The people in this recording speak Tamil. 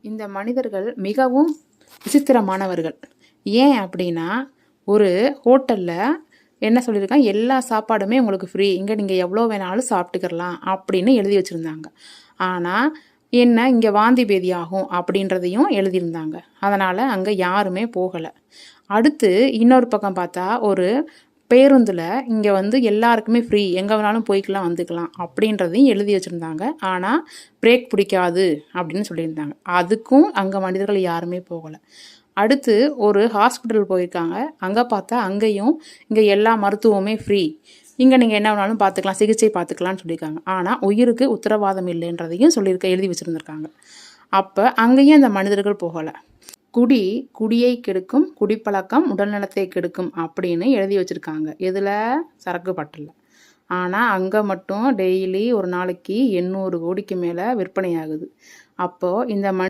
இந்த மனிதர்கள் மிகவும் விசித்திரமானவர்கள். ஏன் அப்படின்னா, ஒரு ஹோட்டலில் என்ன சொல்லியிருக்காங்க, எல்லா சாப்பாடுமே உங்களுக்கு ஃப்ரீ, இங்கே நீங்கள் எவ்வளோ வேணாலும் சாப்பிட்டுக்கிறலாம் அப்படின்னு எழுதி வச்சுருந்தாங்க. ஆனால் என்ன, இங்கே வாந்தி பேதி ஆகும் அப்படின்றதையும் எழுதியிருந்தாங்க. அதனால் அங்கே யாருமே போகலை. அடுத்து இன்னொரு பக்கம் பார்த்தா, ஒரு பேருந்தில் இங்கே வந்து எல்லாருக்குமே ஃப்ரீ, எங்கே வேணாலும் போய்க்கலாம் வந்துக்கலாம் அப்படின்றதையும் எழுதி வச்சுருந்தாங்க. ஆனால் பிரேக் பிடிக்காது அப்படின்னு சொல்லியிருந்தாங்க. அதுக்கும் அங்கே மனிதர்கள் யாருமே போகலை. அடுத்து ஒரு ஹாஸ்பிட்டல் போயிருக்காங்க. அங்கே பார்த்தா அங்கேயும் இங்கே எல்லா மருத்துவமே ஃப்ரீ, இங்கே நீங்கள் என்ன வேணாலும் பார்த்துக்கலாம், சிகிச்சை பார்த்துக்கலான்னு சொல்லியிருக்காங்க. ஆனால் உயிருக்கு உத்தரவாதம் இல்லைன்றதையும் எழுதி வச்சுருந்துருக்காங்க. அப்போ அங்கேயும் அந்த மனிதர்கள் போகலை. குடியை கெடுக்கும், குடிப்பழக்கம் உடல்நலத்தை கெடுக்கும் அப்படின்னு எழுதி வச்சுருக்காங்க. இதில் சரக்கு பாட்டில். ஆனால் அங்கே மட்டும் டெய்லி ஒரு நாளைக்கு 800 கோடிக்கு மேலே விற்பனை ஆகுது. அப்போது இந்த